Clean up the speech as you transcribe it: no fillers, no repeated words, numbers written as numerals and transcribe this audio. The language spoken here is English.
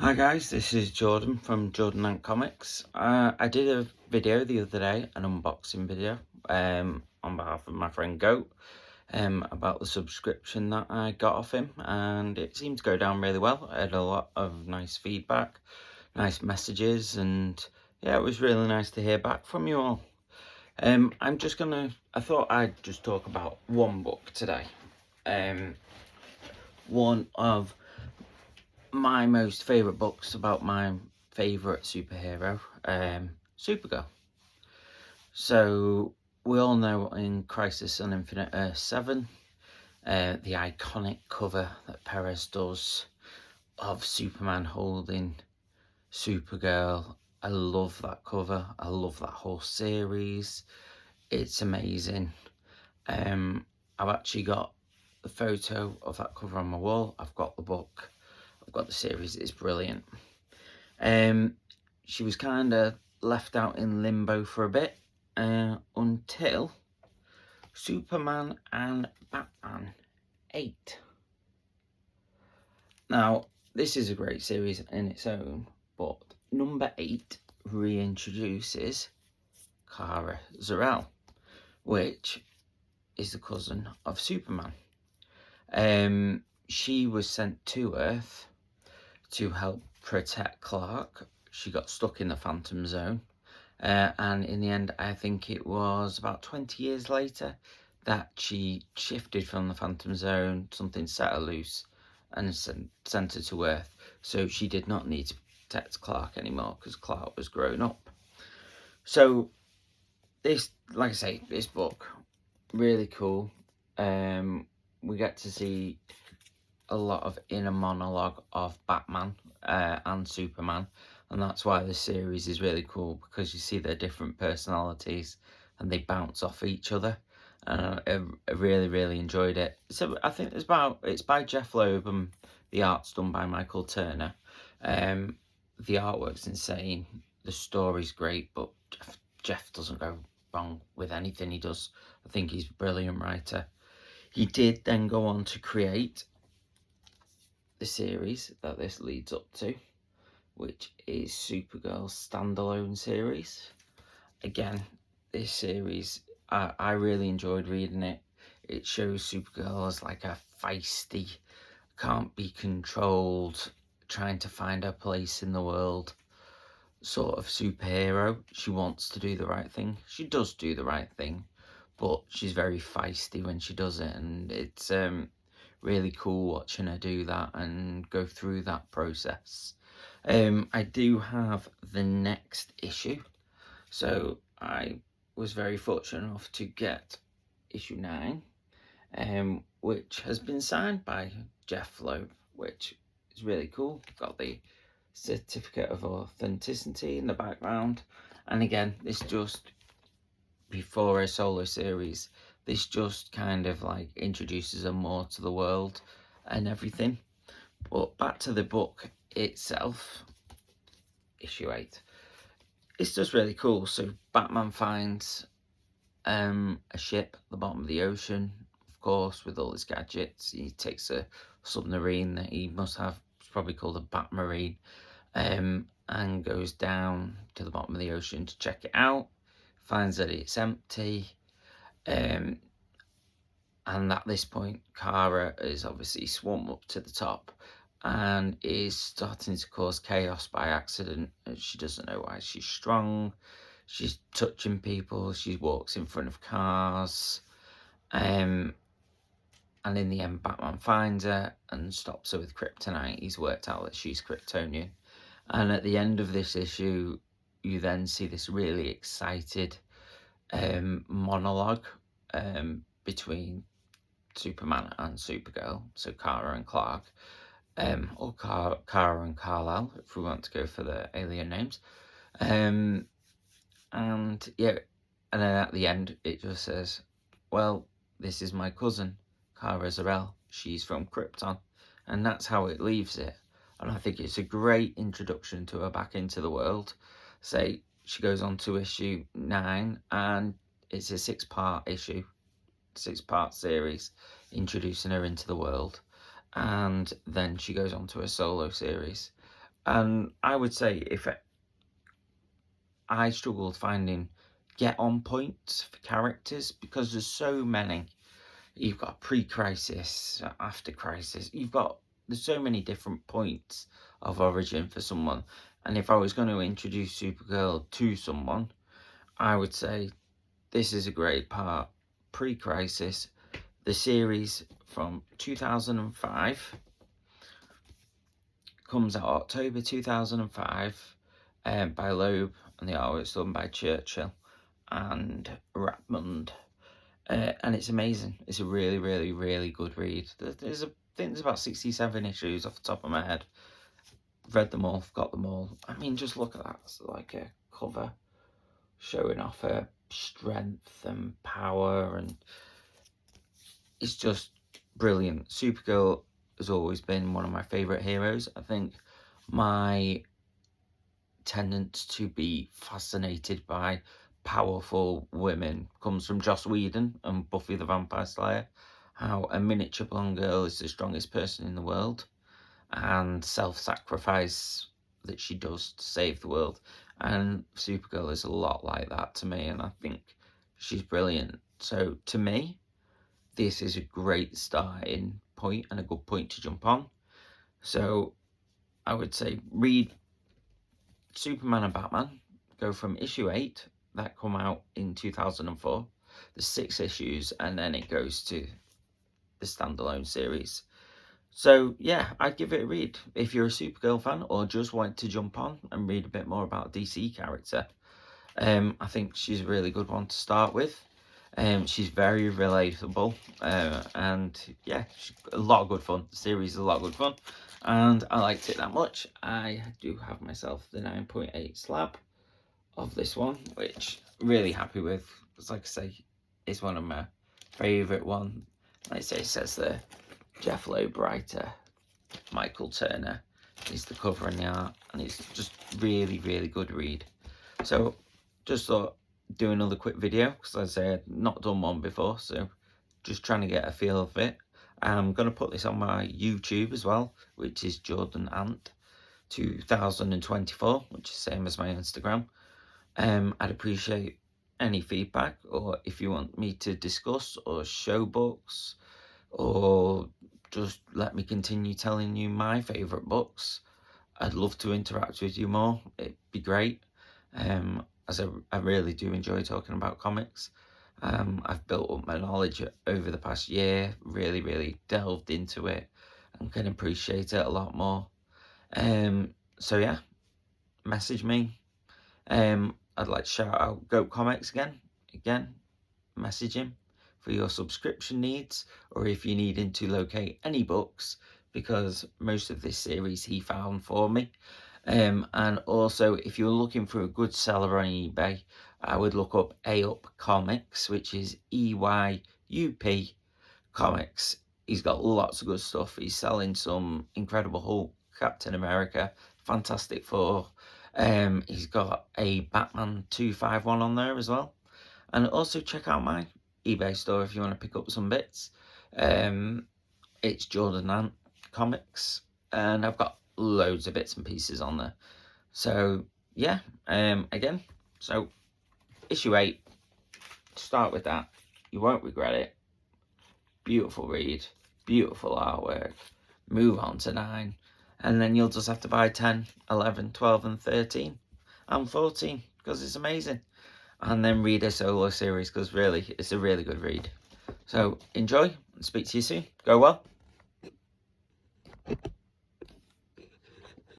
Hi guys, this is Jordan from Jordan and Comics. I did a video the other day, an unboxing video, on behalf of my friend Goat, about the subscription that I got off him, and it seemed to go down really well. I had a lot of nice feedback, nice messages, and yeah, it was really nice to hear back from you all. I thought I'd just talk about one book today. One of my most favourite books about my favourite superhero, Supergirl. So we all know in Crisis on Infinite Earth 7, the iconic cover that Perez does of Superman holding Supergirl. I love that cover. I love that whole series. It's amazing. I've actually got the photo of that cover on my wall. I've got the book. I've got the series. It's brilliant. She was kind of left out in limbo for a bit until Superman and Batman 8. Now, this is a great series in its own, but number 8 reintroduces Kara Zor, which is the cousin of Superman. She was sent to Earth to help protect Clark. She got stuck in the Phantom Zone, and in the end, I think it was about 20 years later that she shifted from the Phantom Zone. Something set her loose and sent her to Earth, so she did not need to protect Clark anymore because Clark was grown up. So this, like I say, this book, really cool. We get to see a lot of inner monologue of Batman and Superman, and that's why this series is really cool, because you see their different personalities and they bounce off each other, and I really enjoyed it. So I think it's by Jeff Loeb and the art's done by Michael Turner. The artwork's insane, the story's great, but Jeff doesn't go wrong with anything he does. I think he's a brilliant writer. He did then go on to create the series that this leads up to, which is Supergirl's standalone series. Again, this series, I really enjoyed reading it. It shows Supergirl as like a feisty, can't be controlled, trying to find her place in the world sort of superhero. She wants to do the right thing. She does do the right thing, but she's very feisty when she does it, and it's really cool watching her do that and go through that process. I do have the next issue, so I was very fortunate enough to get issue 9, which has been signed by Jeff Loeb, which is really cool. Got the certificate of authenticity in the background, and again, this just before a solo series, this just kind of like introduces her more to the world and everything. But back to the book itself, issue 8, it's just really cool. So Batman finds a ship at the bottom of the ocean, of course, with all his gadgets. He takes a submarine that he must have, it's probably called a Batmarine, and goes down to the bottom of the ocean to check it out, finds that it's empty, and at this point Kara is obviously swum up to the top and is starting to cause chaos by accident. She doesn't know why. She's strong, she's touching people, she walks in front of cars, and in the end Batman finds her and stops her with kryptonite. He's worked out that she's Kryptonian, and at the end of this issue you then see this really excited monologue between Superman and Supergirl, so Kara and Clark, or Kara and Kal-El, if we want to go for the alien names. And yeah, and then at the end it just says, well, this is my cousin, Kara Zor. She's from Krypton. And that's how it leaves it. And I think it's a great introduction to her back into the world. Say, she goes on to issue 9, and it's a 6-part issue, 6-part series, introducing her into the world. And then she goes on to a solo series. And I would say if I struggled finding get on points for characters because there's so many. You've got pre-crisis, after crisis. There's so many different points of origin for someone. And if I was going to introduce Supergirl to someone, I would say this is a great part. Pre-crisis, the series from 2005 comes out October 2005 by Loeb, and the artwork's done by Churchill and Rapmund. And it's amazing. It's a really, really, really good read. I think there's about 67 issues off the top of my head. Read them all, got them all. I mean, just look at that. It's like a cover showing off her strength and power, and it's just brilliant. Supergirl has always been one of my favourite heroes. I think my tendency to be fascinated by powerful women comes from Joss Whedon and Buffy the Vampire Slayer. How a miniature blonde girl is the strongest person in the world, and self-sacrifice that she does to save the world. And Supergirl is a lot like that to me, and I think she's brilliant. So to me, this is a great starting point and a good point to jump on. So I would say read Superman and Batman. Go from issue 8, that come out in 2004. There's 6 issues, and then it goes to the standalone series. So yeah, I'd give it a read if you're a Supergirl fan or just want to jump on and read a bit more about a DC character. I think she's a really good one to start with. She's very relatable, and yeah, a lot of good fun. The series is a lot of good fun, and I liked it that much. I do have myself the 9.8 slab of this one, which I'm really happy with, because like I say, it's one of my favourite one. Like I say, it says there, Jeff Loeb writer, Michael Turner is the cover and the art, and it's just really, really good read. So just thought do another quick video, because as I say, I'd not done one before, so just trying to get a feel of it. I'm going to put this on my YouTube as well, which is Jordan Ant 2024, which is the same as my Instagram. I'd appreciate any feedback, or if you want me to discuss or show books, or just let me continue telling you my favourite books. I'd love to interact with you more. It'd be great. As I really do enjoy talking about comics. I've built up my knowledge over the past year, really, really delved into it, and can appreciate it a lot more. So yeah, message me. I'd like to shout out Goat Comics again, message him for your subscription needs, or if you need him to locate any books, because most of this series he found for me. And also, if you're looking for a good seller on eBay, I would look up A-Up Comics, which is EYUP Comics. He's got lots of good stuff. He's selling some Incredible Hulk, Captain America, Fantastic Four. He's got a Batman 251 on there as well. And also check out my eBay store if you want to pick up some bits. It's Jordan Ant Comics, and I've got loads of bits and pieces on there. So yeah, again, so issue 8, start with that. You won't regret it. Beautiful read, beautiful artwork. Move on to 9, and then you'll just have to buy 10, 11, 12 and 13 and 14, because it's amazing. And then read a solo series, because really, it's a really good read. So enjoy, and speak to you soon. Go well.